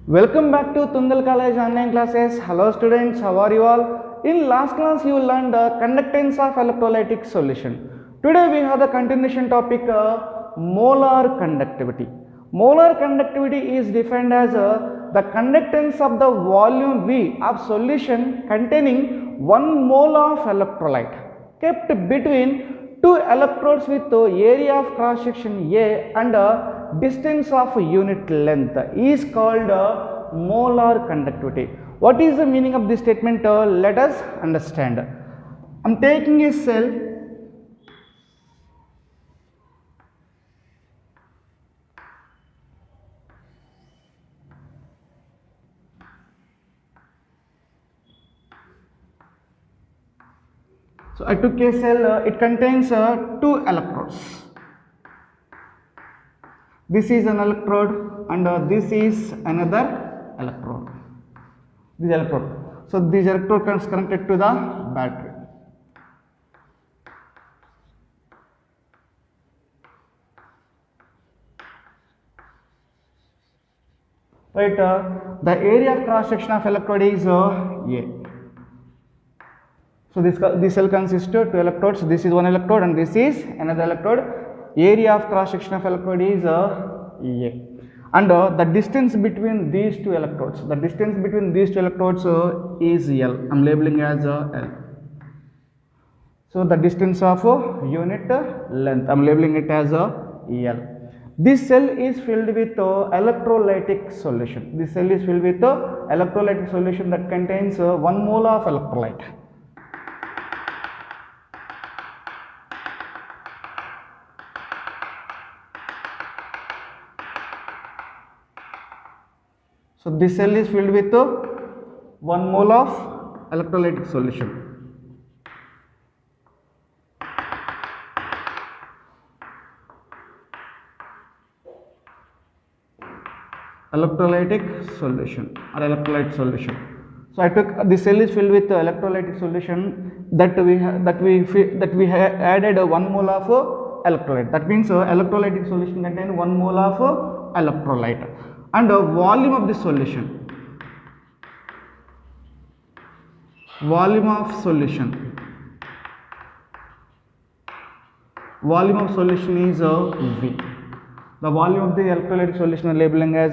Welcome back to Tundal College online classes. Hello students, how are you all? In last class you learned the conductance of electrolytic solution. Today we have the continuation topic molar conductivity. Molar conductivity is defined as the conductance of the volume V of solution containing 1 mole of electrolyte kept between two electrodes with area of cross section A and distance of unit length is called molar conductivity. What is the meaning of this statement? Let us understand. I am taking a cell. So I took a cell, it contains two electrodes. This is an electrode and this is another electrode. This electrode. So this electrode is connected to the battery. Right, the area of cross section of electrode is A. So this cell consists of two electrodes. This is one electrode and this is another electrode. Area of cross section of electrode is A. And the distance between these two electrodes, is L. I am labeling as L. So the distance of unit length, I am labeling it as L. This cell is filled with electrolytic solution. This cell is filled with electrolytic solution that contains 1 mole of electrolyte. So this cell is filled with 1 mole of electrolytic solution. Electrolytic solution or electrolyte solution. So I took this cell is filled with electrolytic solution that we added 1 mole of electrolyte. That means electrolytic solution contains 1 mole of electrolyte. And volume of the solution, volume of solution is V. The volume of the electrolytic solution is labeling as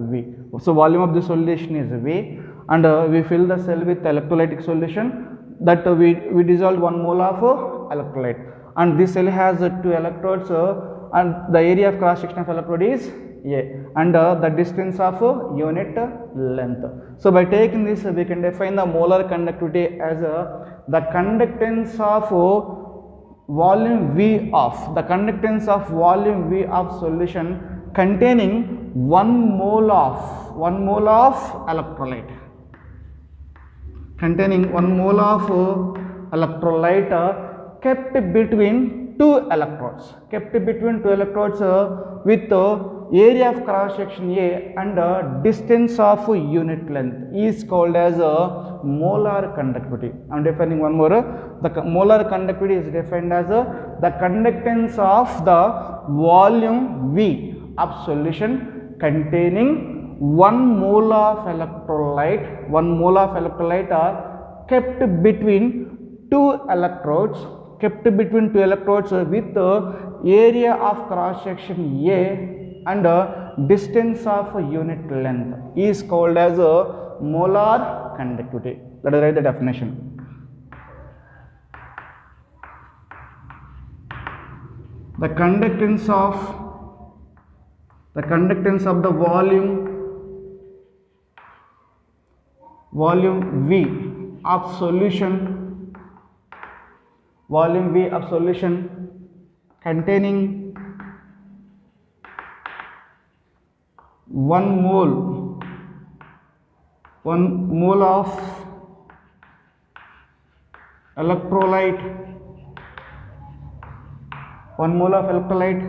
V. So volume of the solution is V, and we fill the cell with electrolytic solution that we dissolve 1 mole of electrolyte, and this cell has 2 electrodes and the area of cross section of electrode is A, and the distance of unit length. So by taking this we can define the molar conductivity as the conductance of volume V of solution containing 1 mole of electrolyte, kept between two electrodes, with area of cross section A and distance of unit length is called as molar conductivity. I am defining one more. The molar conductivity is defined as the conductance of the volume V of solution containing 1 mole of electrolyte, kept between two electrodes, with area of cross section A and distance of unit length is called as molar conductivity. Let us write the definition. The conductance of the volume V of solution, containing 1 mole of electrolyte,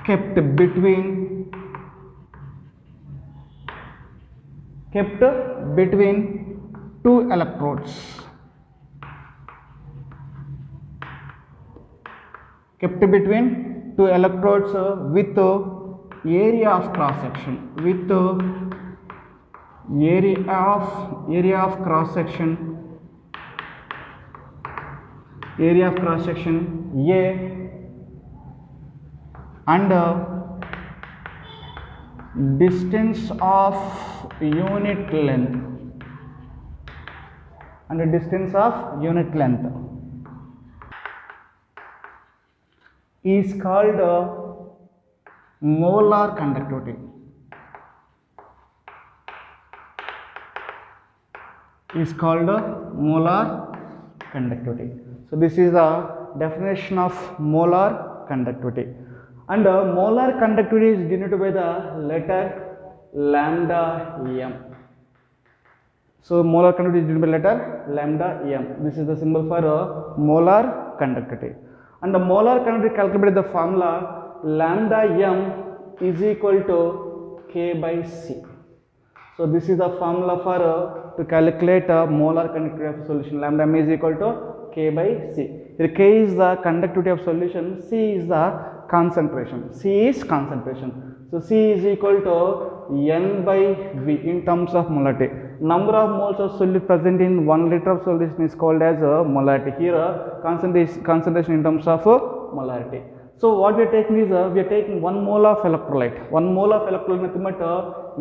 kept between two electrodes, with area of cross section with area of cross section A and distance of unit length is called molar conductivity. So this is the definition of molar conductivity, and molar conductivity is denoted by the letter lambda m. So molar conductivity is denoted by letter lambda m. This is the symbol for molar conductivity, and the molar conductivity calculated the formula lambda m is equal to K by C. So this is the formula for to calculate molar conductivity of solution. Lambda m is equal to K by C. Here K is the conductivity of solution, C is the concentration. So C is equal to N by V in terms of molarity. Number of moles of solute present in 1 liter of solution is called as molarity. Here concentration in terms of molarity. So what we are taking is we are taking 1 mole of electrolyte. 1 mole of electrolyte nothing but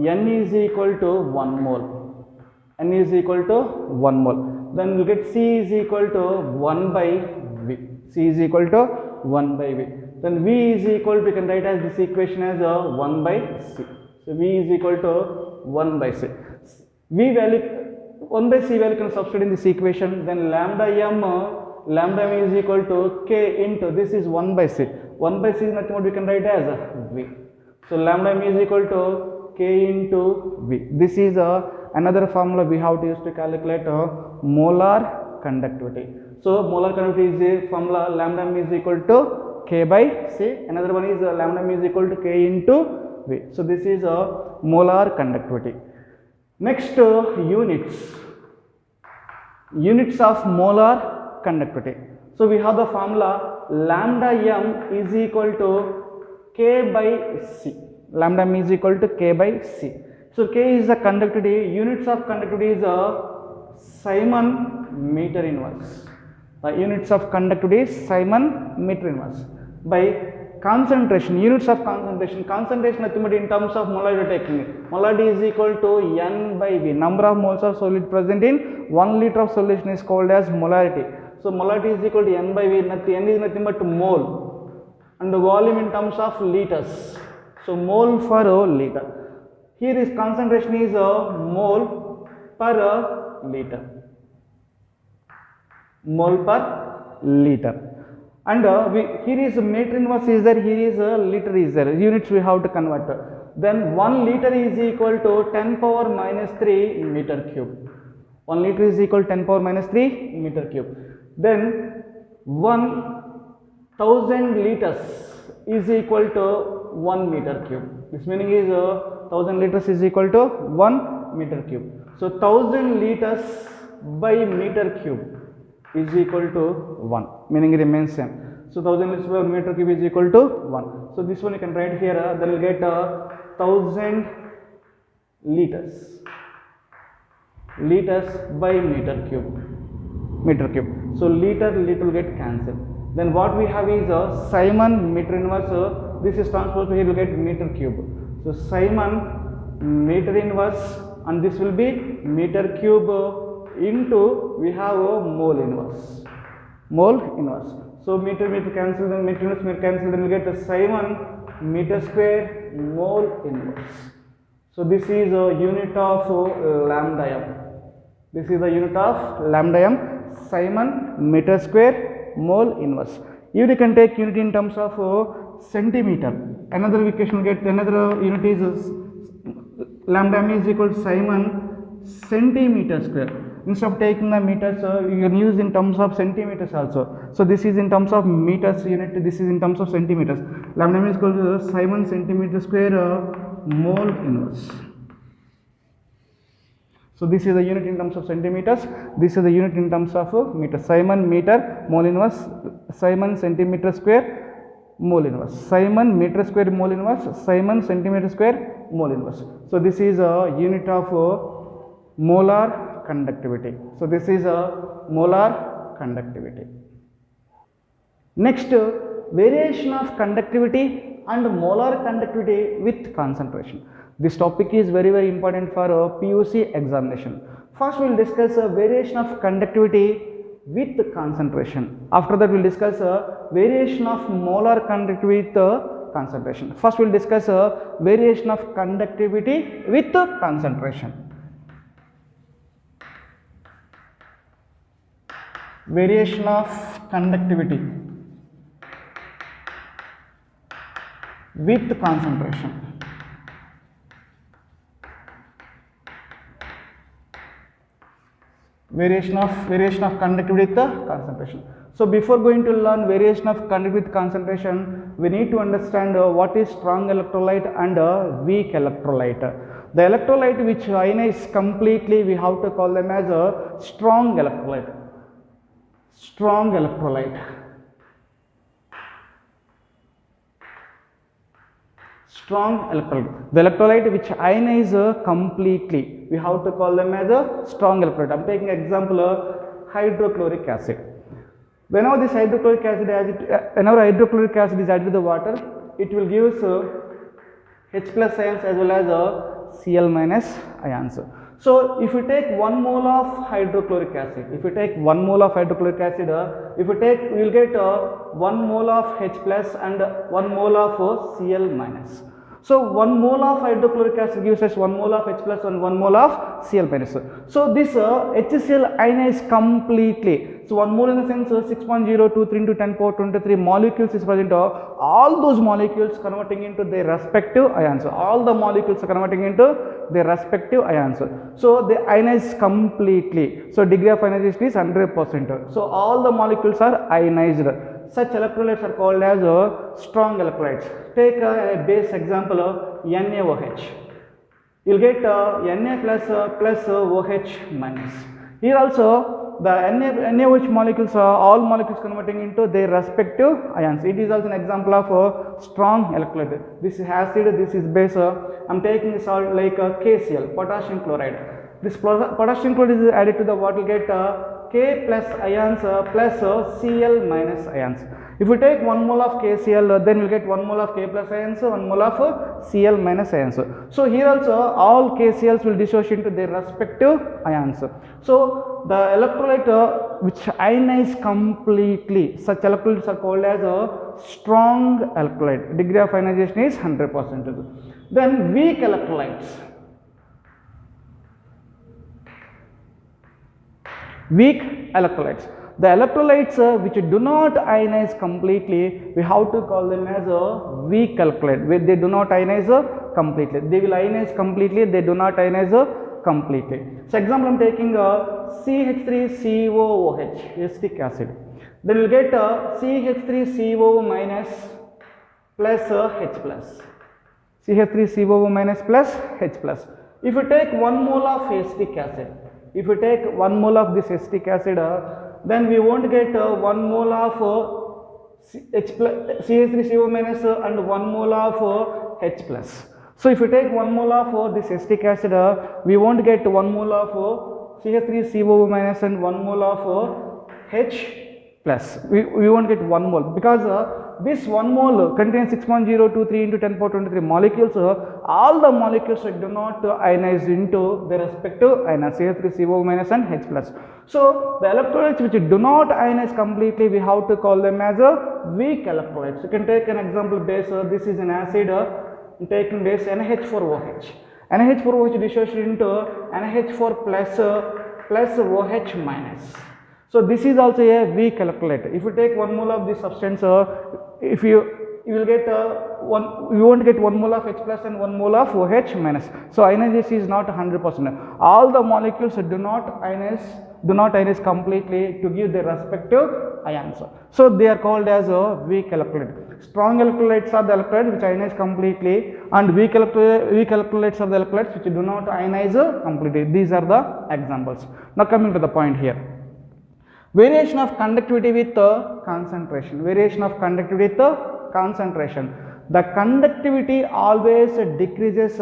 N is equal to 1 mole. Then we get C is equal to 1 by V. Then V is equal to, we can write as this equation as 1 by C. So V is equal to 1 by C. 1 by C value can substitute in this equation. Then lambda m is equal to K into, this is 1 by C. 1 by C is nothing but we can write as V. So lambda m is equal to K into V. This is another formula we have to use to calculate molar conductivity. So molar conductivity is a formula lambda m is equal to K by C. Another one is lambda m is equal to K into V. So this is molar conductivity. Next, units of molar conductivity. So we have the formula lambda m is equal to K by C. So K is the conductivity. Units of conductivity is Simon meter inverse. By concentration, units of concentration nothing but in terms of molarity taking. Molarity is equal to N by V. Number of moles of solid present in 1 liter of solution is called as molarity. So molarity is equal to N by V. N is nothing but mole, and the volume in terms of liters. So mole per liter. Here is concentration is mole per liter. And here is meter inverse is there, here is liter is there. Units we have to convert. Then 1 liter is equal to 10 power minus 3 meter cube. 1 liter is equal to 10 power minus 3 meter cube. Then 1000 liters is equal to 1 meter cube. This meaning is 1000 liters is equal to 1 meter cube. So 1000 liters by meter cube is equal to 1, meaning it remains same. So 1000 liters per meter cube is equal to 1. So this one you can write here, then you will get 1000 liters by meter cube. So liter will get cancelled. Then what we have is Simon meter inverse. This is transposed to here, you get meter cube. So Simon meter inverse, and this will be meter cube into, we have a mole inverse. So meter cancel, then meter inverse cancel, then we get a Simon meter square mole inverse. So this is a unit of lambda m. Simon meter square mole inverse. You can take unit in terms of centimeter. Another equation will get, another unit is lambda m is equal to Simon centimeter square. Instead of taking the meters, you can use in terms of centimeters also. So this is in terms of meters unit, this is in terms of centimeters. Lambda m is equal to Simon centimeter square mole inverse. So this is the unit in terms of centimeters, this is the unit in terms of meters. Simon meter mole inverse, Simon centimeter square mole inverse. Simon meter square mole inverse, Simon centimeter square mole inverse. So this is a unit of molar conductivity. So this is a molar conductivity. Next, variation of conductivity and molar conductivity with concentration. This topic is very important for PUC examination. First we will discuss variation of conductivity with concentration. After that we will discuss variation of molar conductivity with concentration. First we will discuss variation of conductivity with concentration. Variation of conductivity with concentration. Variation of conductivity with concentration. So before going to learn variation of conductivity with concentration, we need to understand what is strong electrolyte and weak electrolyte. The electrolyte which ionize completely, we have to call them as a strong electrolyte. Strong electrolyte. Strong electrolyte. The electrolyte which ionize completely, we have to call them as a strong electrolyte. I am taking example hydrochloric acid. Whenever this hydrochloric acid is added to the water, it will give H plus ions as well as Cl minus ions. So if you take 1 mole of hydrochloric acid, we will get 1 mole of H plus and 1 mole of Cl minus. So 1 mole of hydrochloric acid gives us 1 mole of H plus and 1 mole of Cl minus. So this HCl ionizes completely. So 1 mole in the sense 6.023 into 10 power 23 molecules is present. All those molecules converting into their respective ions. All the molecules are converting into their respective ions. So they ionize completely. So degree of ionization is 100%. So all the molecules are ionized. Such electrolytes are called as strong electrolytes. Take a base example of NaOH. You will get Na plus OH minus. Here also the NaOH molecules are all molecules converting into their respective ions. It is also an example of a strong electrolyte. This is acid, this is base. I am taking a salt like KCl, potassium chloride. This potassium chloride is added to the water, will get K plus ions plus Cl minus ions. If we take 1 mole of KCl, then we will get 1 mole of K plus ions, 1 mole of Cl minus ions. So here also all KCls will dissociate into their respective ions. So the electrolyte which ionize completely, such electrolytes are called as a strong electrolyte. Degree of ionization is 100%. Then weak electrolytes. Weak electrolytes. The electrolytes which do not ionize completely, we have to call them as a weak electrolyte. Where they do not ionize completely. They will ionize completely, they do not ionize completely. So example I am taking CH3COOH, acetic acid. Then we will get CH3CO minus plus H plus. CH3CO minus plus H plus. If you take 1 mole of acetic acid, if you take 1 mole of this acetic acid, then we won't get 1 mole of CH3CO minus and 1 mole of H plus. So if you take 1 mole of this acetic acid, we won't get 1 mole of CH3CO minus and 1 mole of H plus. We won't get 1 mole because this 1 mole contains 6.023 into 10 power 23 molecules. All the molecules do not ionize into their respective ions, CH3CO minus and H plus. So the electrolytes which do not ionize completely, we have to call them as a weak electrolytes. You can take an example base. This is an acid. Taking base NH4OH. NH4OH dissociated into NH4 plus OH minus. So this is also a weak electrolyte. If you take 1 mole of this substance, if you will get you won't get 1 mole of H plus and 1 mole of OH minus. So ionization is not 100%. All the molecules do not ionize completely to give their respective ions. So they are called as a weak electrolyte. Strong electrolytes are the electrolytes which ionize completely, and weak electrolytes are the electrolytes which do not ionize completely. These are the examples. Now coming to the point here. Variation of conductivity with concentration. Variation of conductivity with concentration. The conductivity always decreases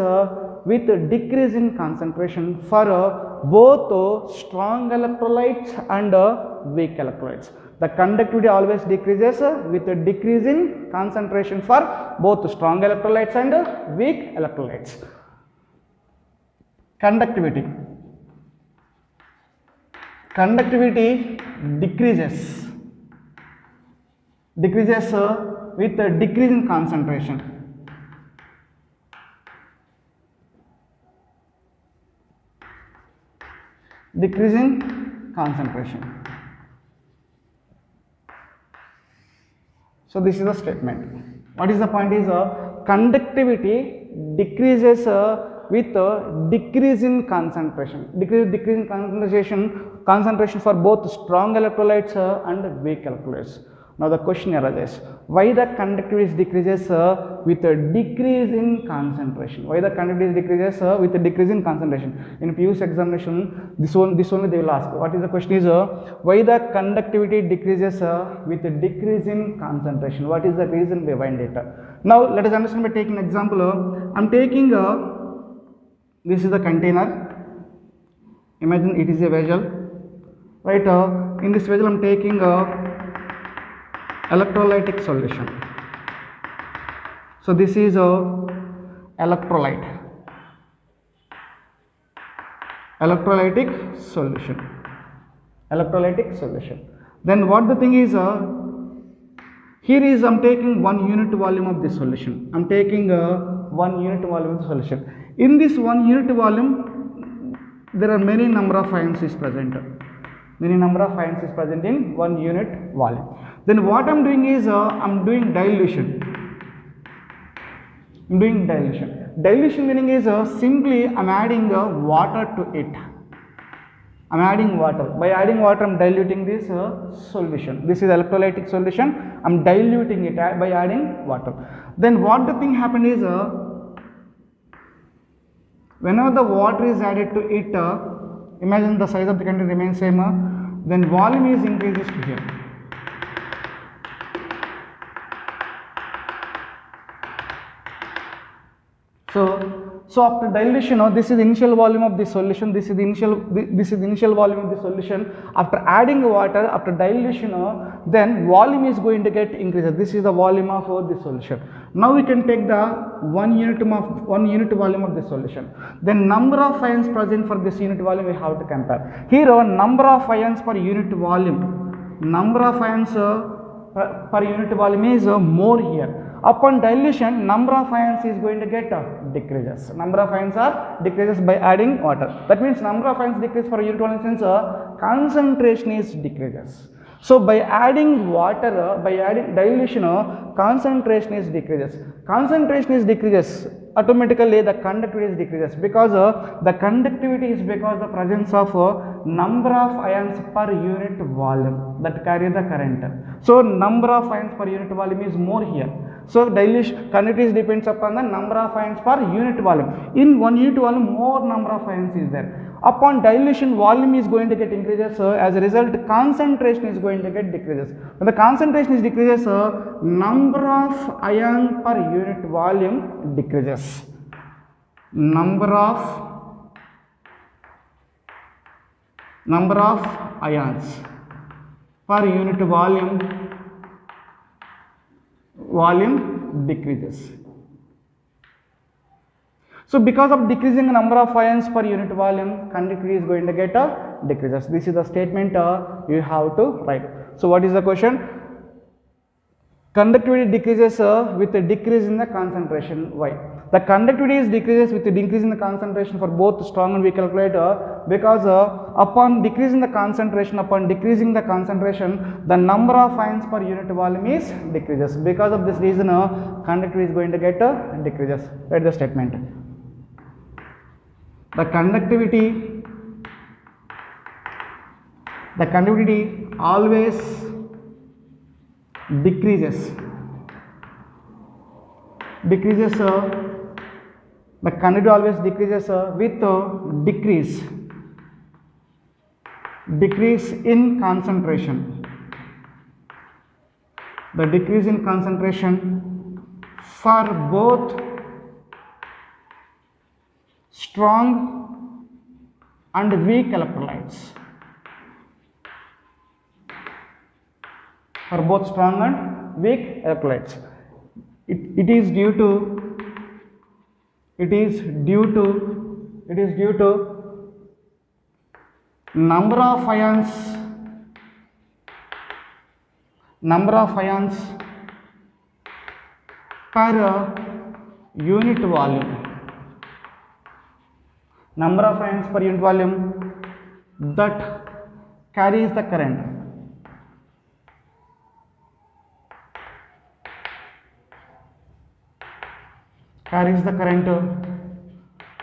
with decrease in concentration for both strong electrolytes and weak electrolytes. The conductivity always decreases with a decrease in concentration for both strong electrolytes and weak electrolytes. Conductivity decreases with a decrease in concentration. Decrease in concentration. So this is the statement. What is the point is conductivity decreases with a decrease in concentration. Decrease in concentration for both strong electrolytes and weak electrolytes. Now the question arises, why the conductivity decreases with a decrease in concentration? Why the conductivity decreases with a decrease in concentration? In PUC examination, this only they will ask. What is the question is, why the conductivity decreases with a decrease in concentration? What is the reason behind it? Now let us understand by taking an example. I am taking this is the container. Imagine it is a vessel, right? In this vessel I am taking electrolytic solution. So this is a electrolytic solution. Then what the thing is, here is I am taking 1 unit volume of this solution. I am taking 1 unit volume of the solution. In this 1 unit volume, there are many number of ions is present. In 1 unit volume. Then what I am doing is I am doing dilution. Dilution meaning is simply I am adding water to it. I am adding water. By adding water, I am diluting this solution. This is electrolytic solution. I am diluting it by adding water. Then what the thing happened is, whenever the water is added to it, imagine the size of the container remains same. Then volume is increases to here. So after dilution, this is the initial volume of the solution. This is the initial volume of the solution. After adding water, after dilution, then volume is going to get increased. This is the volume of the solution. Now we can take the 1 unit volume of the solution. Then number of ions present for this unit volume we have to compare. Here number of ions per unit volume. Number of ions per unit volume is more here. Upon dilution, number of ions is going to get decreases. Number of ions are decreases by adding water. That means number of ions decrease for unit volume since concentration is decreases. So by adding water, by adding dilution, concentration is decreases. Concentration is decreases. Automatically the conductivity is decreases because the conductivity is because the presence of number of ions per unit volume that carry the current. So number of ions per unit volume is more here. So dilution conductivity depends upon the number of ions per unit volume. In 1 unit volume, more number of ions is there. Upon dilution, volume is going to get increases. As a result, concentration is going to get decreases. When the concentration is decreases, number of ion per unit volume decreases. Number of ions per unit volume decreases. So because of decreasing the number of ions per unit volume, conductivity is going to get decreases. This is the statement you have to write. So what is the question? Conductivity decreases with a decrease in the concentration. Why? The conductivity is decreases with a decrease in the concentration for both strong and weak electrolyte because upon decreasing the concentration, the number of ions per unit volume is decreases. Because of this reason, conductivity is going to get decreases. Write the statement. The conductivity always decreases. The conductivity always decreases with decrease in concentration. The decrease in concentration for both strong and weak electrolytes. For both strong and weak electrolytes, it is due to number of ions per unit volume. Number of ions per unit volume that carries the current.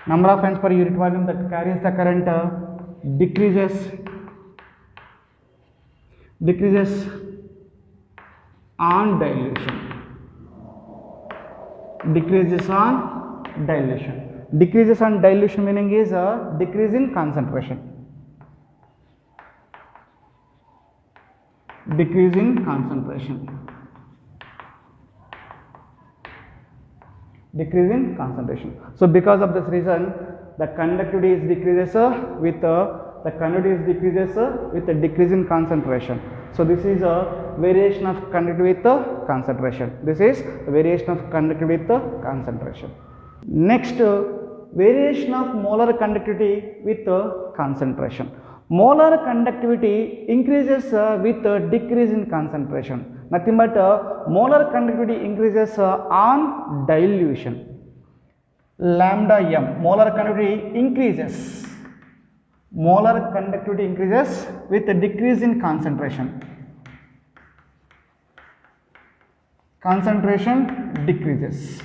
Number of ions per unit volume that carries the current decreases on dilution. Decreases on dilution meaning is a decrease in concentration. So because of this reason, the conductivity is decreases with a decrease in concentration. So this is a variation of conductivity with concentration. Next, variation of molar conductivity with concentration. Molar conductivity increases with decrease in concentration. Nothing but molar conductivity increases on dilution. Lambda m, molar conductivity increases with a decrease in concentration. Concentration decreases.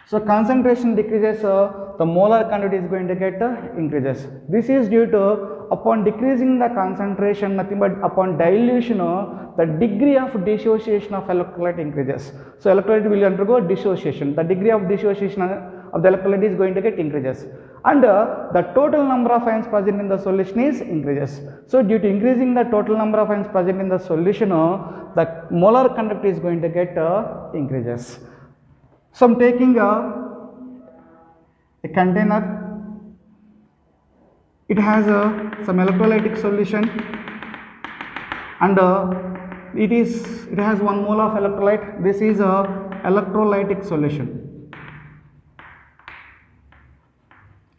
So concentration decreases, the molar conductivity is going to get increases. This is due to upon decreasing the concentration, nothing but upon dilution, the degree of dissociation of electrolyte increases. So electrolyte will undergo dissociation. The degree of dissociation of the electrolyte is going to get increases, and the total number of ions present in the solution is increases. So due to increasing the total number of ions present in the solution, the molar conductivity is going to get increases. So I am taking a container. It has some electrolytic solution, and it has 1 mole of electrolyte. This is a electrolytic solution.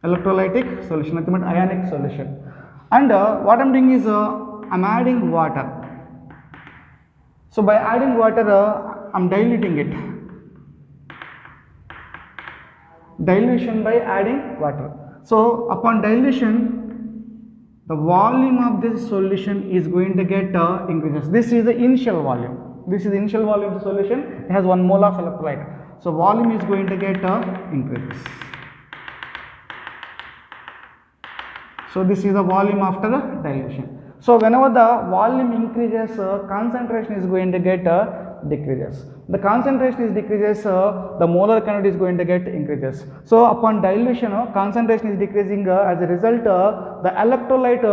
Nothing but ionic solution. And what I am doing is I am adding water. So by adding water, I am diluting it. Dilution by adding water. So upon dilution, the volume of this solution is going to get increases. This is the initial volume. Of the solution. It has 1 mole of electrolyte. So volume is going to get increases. So this is the volume after the dilution. So whenever the volume increases, concentration is going to get decreases. The concentration is decreases, the molar conductivity is going to get increases. So upon dilution, concentration is decreasing. As a result, the electrolyte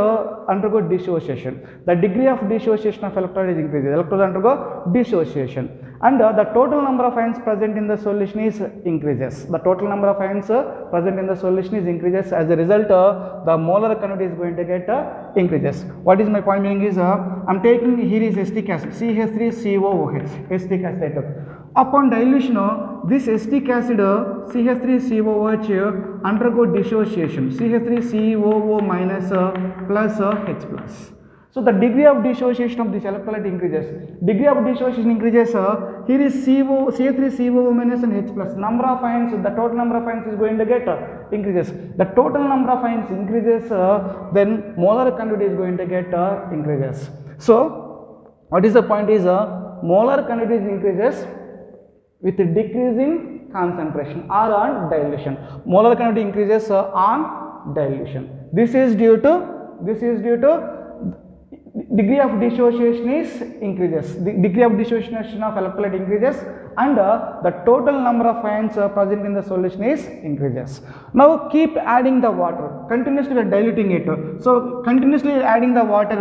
undergo dissociation. The degree of dissociation of electrolyte is increases. Electrolyte undergo dissociation, and the total number of ions present in the solution is increases. As a result, the molar conductivity is going to get increases. What is my point meaning is, I am taking here is acetic acid, CH3COOH, acetic acid. Upon dilution, this acetic acid CH3COOH undergo dissociation, CH3COO minus plus H plus. So the degree of dissociation of this electrolyte increases. Here is CH3COO minus and H plus. Number of ions, the total number of ions is going to get increases. The total number of ions increases, then molar conductivity is going to get increases. So what is the point is, molar conductivity increases with decreasing concentration or on dilution. Molar conductivity increases on dilution. This is due to degree of dissociation is increases. The degree of dissociation of electrolyte increases, and the total number of ions present in the solution is increases. Now keep adding the water. Continuously we are diluting it. So continuously adding the water,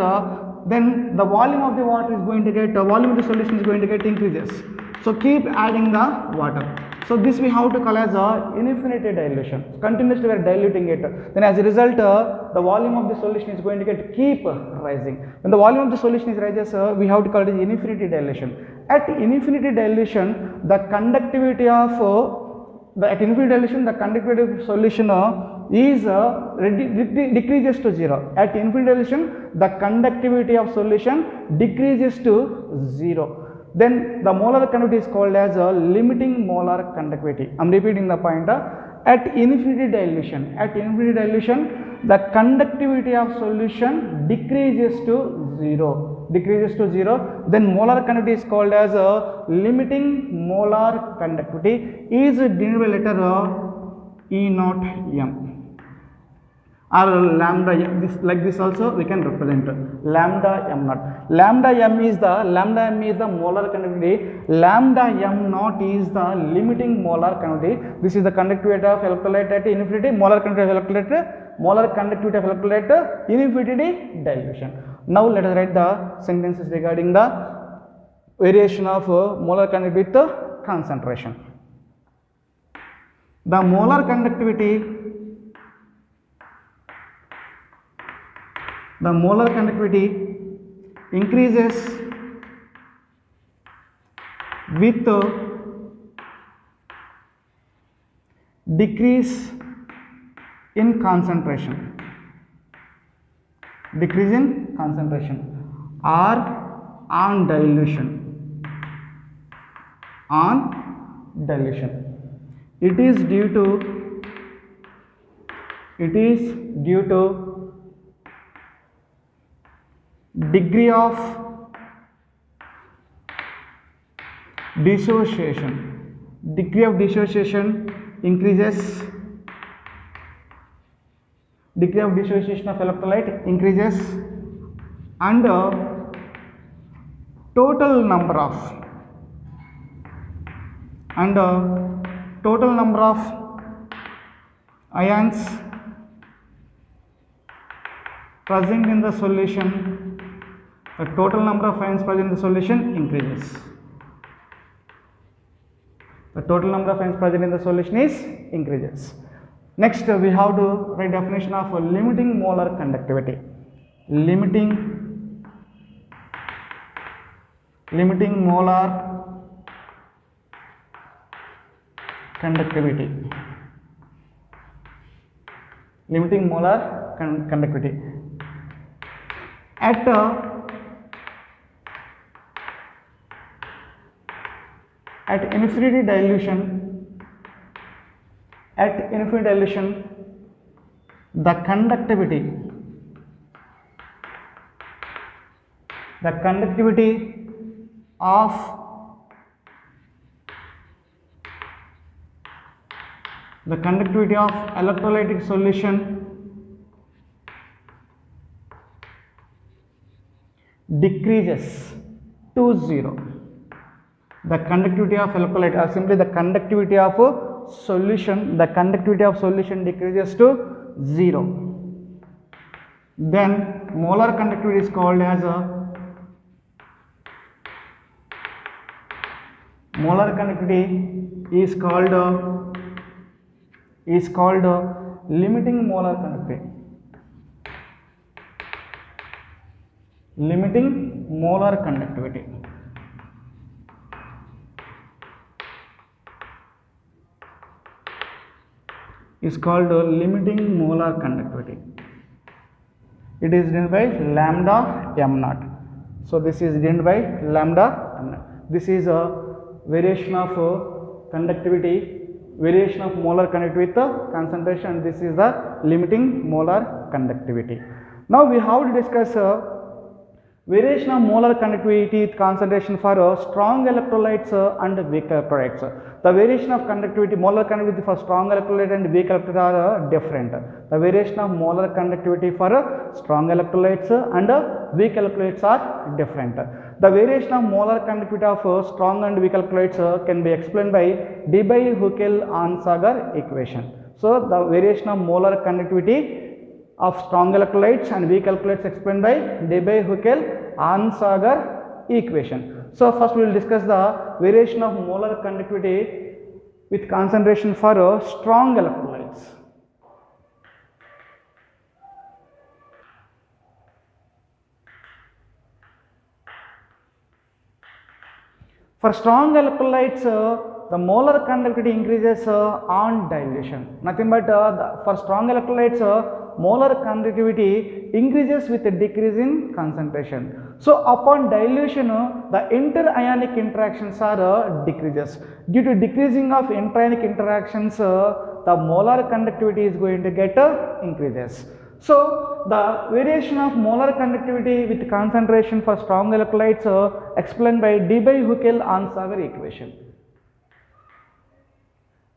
then the volume of the water is going to get, volume of the solution is going to get increases. So keep adding the water. So this we have to call as a infinity dilution. Continuously we are diluting it. Then as a result, the volume of the solution is going to get keep rising. When the volume of the solution is rises, we have to call it infinity dilution. At infinity dilution, the conductivity of at infinity dilution, the conductivity of solution is decreases to 0. At infinity dilution, the conductivity of solution decreases to 0. Then the molar conductivity is called as a limiting molar conductivity. I am repeating the point. At infinity dilution, the conductivity of solution decreases to 0. Then molar conductivity is called as a limiting molar conductivity is denoted by letter E naught m. Or lambda m, like this also we can represent lambda m naught. Lambda m is the molar conductivity. Lambda m naught is the limiting molar conductivity. This is the conductivity of electrolyte at infinity, molar conductivity of electrolyte at infinity dilution. Now let us write the sentences regarding the variation of molar conductivity with concentration. The molar conductivity increases with decrease in concentration, or on dilution. It is due to degree of dissociation. Degree of dissociation increases. Degree of dissociation of electrolyte increases, and total number of ions present in the solution. The total number of ions present in the solution increases. Next, we have to write definition of limiting molar conductivity. Limiting molar conductivity. At infinity dilution, the conductivity of electrolytic solution decreases to 0. The conductivity of electrolyte, or simply the conductivity of solution, decreases to 0. Then molar conductivity is called as limiting molar conductivity. Is called limiting molar conductivity. It is denoted by lambda m naught. So this is denoted by lambda m naught. This is a variation of conductivity, variation of molar conductivity with concentration. This is the limiting molar conductivity. Now we have to discuss variation of molar conductivity with concentration for strong electrolytes and weak electrolytes. The variation of conductivity, molar conductivity for strong electrolyte and weak electrolyte are different. The variation of molar conductivity for strong electrolytes and weak electrolytes are different. The variation of molar conductivity of strong and weak electrolytes can be explained by Debye-Huckel-Onsager equation. So the variation of molar conductivity of strong electrolytes and weak electrolytes explained by Debye-Huckel-Ansager equation. So first we will discuss the variation of molar conductivity with concentration for strong electrolytes. For strong electrolytes, the molar conductivity increases on dilution. Nothing but for strong electrolytes, molar conductivity increases with a decrease in concentration. So upon dilution, the interionic interactions are decreases. Due to decreasing of interionic interactions, the molar conductivity is going to get increases. So the variation of molar conductivity with concentration for strong electrolytes explained by Debye-Huckel-Ansager equation.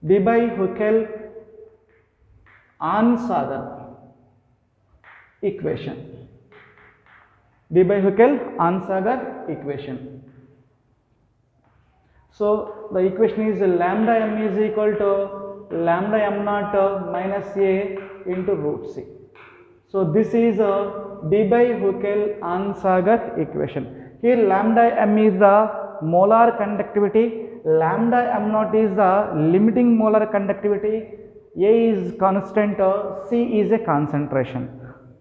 Debye-Huckel-Ansager equation. Debye-Huckel-Ansager equation. So the equation is lambda m is equal to lambda m naught minus a into root c. So this is a Debye-Huckel-Ansager equation. Here lambda m is the molar conductivity, lambda m naught is the limiting molar conductivity, A is constant, C is a concentration.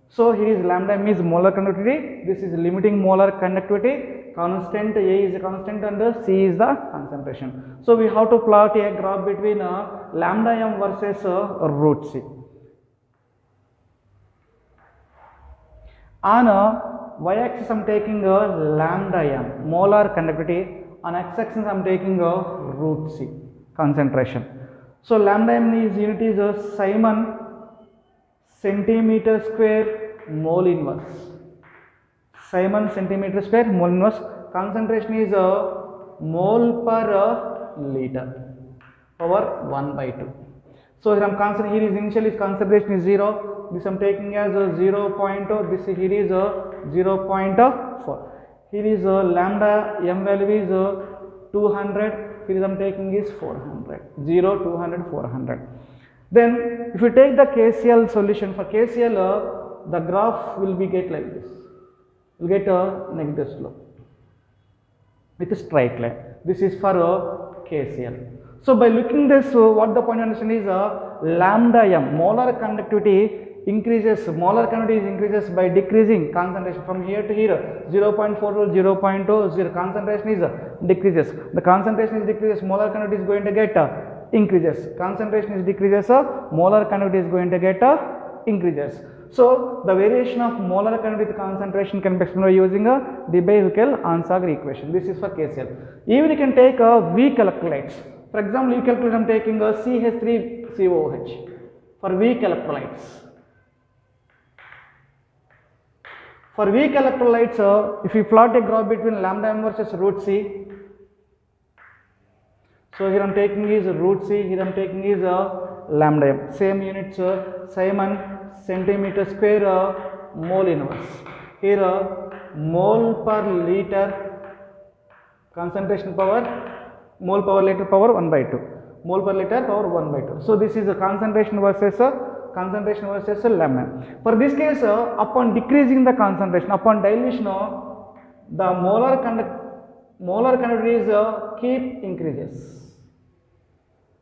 So here is lambda m is molar conductivity, this is limiting molar conductivity, constant A is a constant and C is the concentration. So we have to plot a graph between lambda m versus root C. On y-axis I am taking lambda m molar conductivity, on x-axis I am taking root C concentration. So lambda m is unit is Simon centimeter square mole inverse. Simon centimeter square mole inverse. Concentration is mole per liter power 1/2. So here I am here is initially concentration is 0. This I am taking as 0.0. This here is 0.4. Here is lambda m value is 200. Here I am taking is 400. 0, 200, 400. Then if you take the KCl solution, for KCl the graph will be get like this. You will get a negative slope with a straight line. This is for KCl. So by looking this, what the point to understand is lambda m molar conductivity increases, molar conductivity increases by decreasing concentration from here to here, 0.4 to 0.20, concentration is decreases. The concentration is decreases, molar conductivity is going to get increases. Concentration is decreases, molar conductivity is going to get increases. So the variation of molar conductivity concentration can be explained by using a Debye-Huckel-Ansager equation. This is for KCl. Even you can take weak electrolytes. For example, weak electrolytes I am taking CH3COOH for weak electrolytes. For weak electrolytes, if you plot a graph between lambda m versus root C, so here I am taking is root C, here I am taking is lambda m. Same units, Simon centimeter square mole inverse. Here mole per liter concentration power, mole per liter power 1/2. Mole per liter power 1/2. So this is a concentration versus lambda. For this case, upon decreasing the concentration, upon dilution, the molar conductivity is keep increases.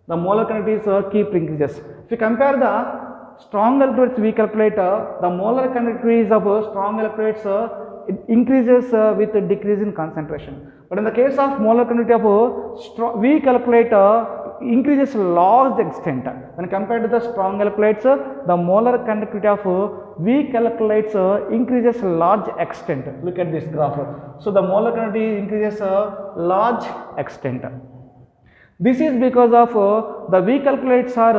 The molar conductivity is keep increases. If you compare the strong electrolytes weak electrolyte, the molar conductivity of strong electrolytes it increases with a decrease in concentration. But in the case of molar conductivity of weak electrolyte increases large extent. When compared to the strong electrolytes, the molar conductivity of weak electrolytes increases large extent. Look at this graph. So the molar conductivity increases large extent. This is because of the weak electrolytes are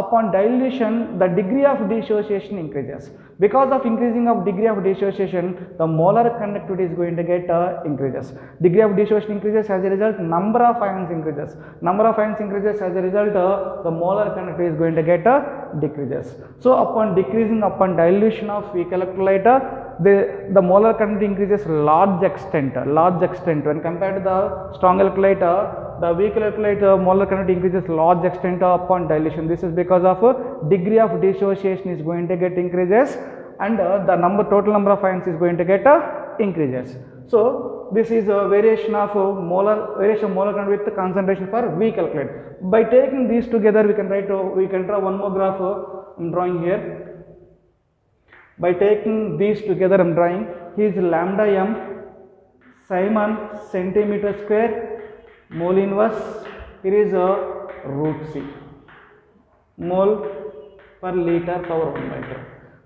upon dilution the degree of dissociation increases. Because of increasing of degree of dissociation, the molar conductivity is going to get increases. Degree of dissociation increases, as a result number of ions increases. Number of ions increases, as a result the molar conductivity is going to get decreases. So upon decreasing, upon dilution of weak electrolyte, the molar conductivity increases large extent when compared to the strong electrolyte. the weak electrolyte molar conductivity increases large extent upon dilution. This is because of degree of dissociation is going to get increases, and the total number of ions is going to get increases. So this is a variation of molar conductivity with concentration for weak electrolyte. By taking these together, we can draw one more graph. I'm drawing here. By taking these together, I'm drawing. Here is lambda m Simon centimeter square mole inverse. Here is a root C mole per liter power 1 by 2.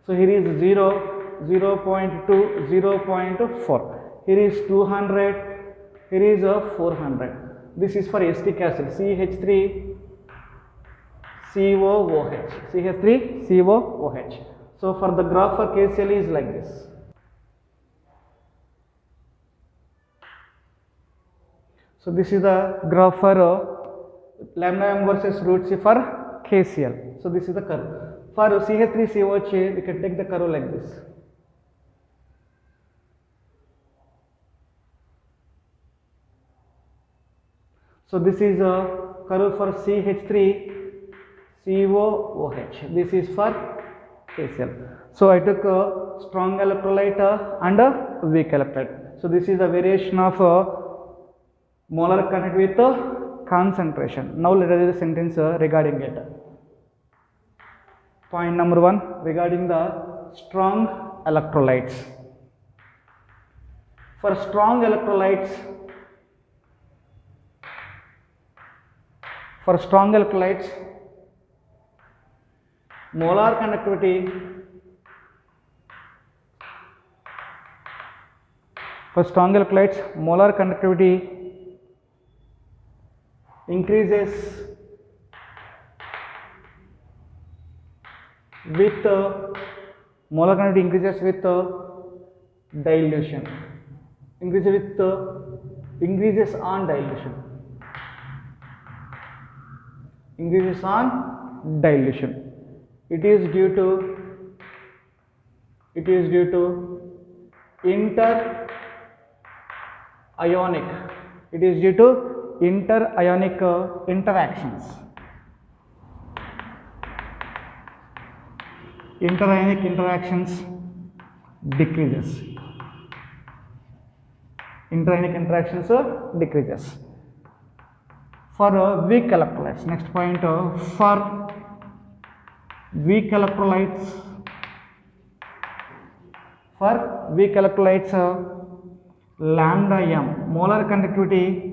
So here is 0, 0.2, 0.4. Here is 200. Here is a 400. This is for acetic acid CH3 COOH. CH3 COOH. So for the graph for KCl is like this. So this is the graph for lambda m versus root C for KCl. So this is the curve. For CH3COOH, we can take the curve like this. So this is a curve for CH3COOH. This is for KCl. So I took a strong electrolyte and a weak electrolyte. So this is a variation of molar conductivity with concentration. Now let us read the sentence regarding it. Point number 1 regarding the strong electrolytes. For strong electrolytes, molar conductivity increases with dilution. Increases on dilution. It is due to inter-ionic. Interactions. Inter-ionic interactions decreases. For weak electrolytes, next point, for weak electrolytes, lambda m molar conductivity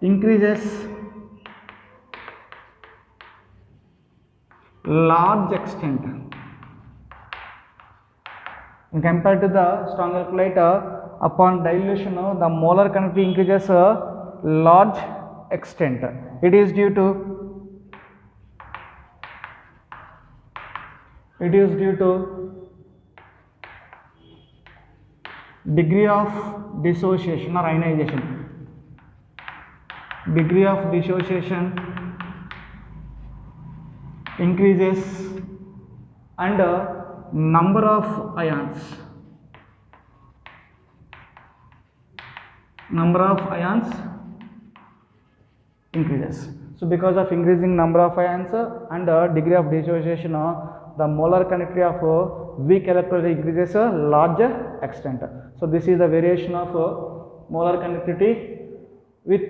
increases large extent compared to the strong electrolyte. Upon dilution, the molar conductivity increases large extent. It is due to degree of dissociation or ionization. Degree of dissociation increases and number of ions increases. So because of increasing number of ions and degree of dissociation, the molar conductivity of weak electrolyte increases a larger extent. So this is the variation of molar conductivity with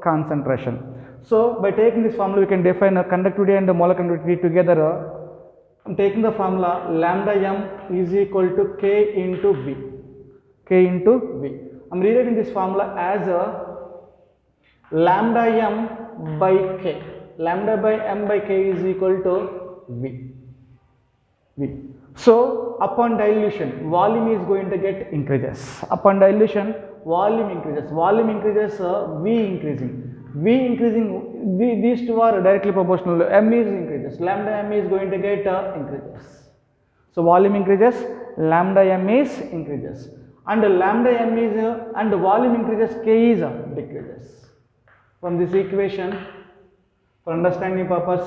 concentration. So by taking this formula, we can define conductivity and molar conductivity together. I'm taking the formula lambda m is equal to K into V. I'm rewriting this formula as lambda m by K. Lambda by m by K is equal to V. So upon dilution, volume is going to get increases. Upon dilution, volume increases. V increasing. These two are directly proportional. M is increases. Lambda m is going to get increases. So volume increases, lambda m is increases, and lambda m is and volume increases, K is decreases. From this equation, for understanding purpose,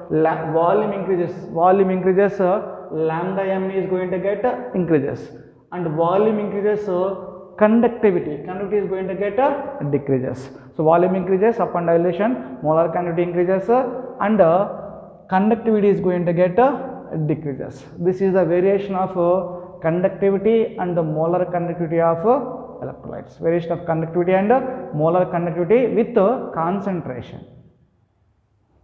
volume increases, lambda m is going to get increases, and volume increases, conductivity is going to get decreases. So volume increases upon dilation, molar conductivity increases, and conductivity is going to get decreases. This is the variation of conductivity and the molar conductivity of electrolytes. Variation of conductivity and molar conductivity with concentration.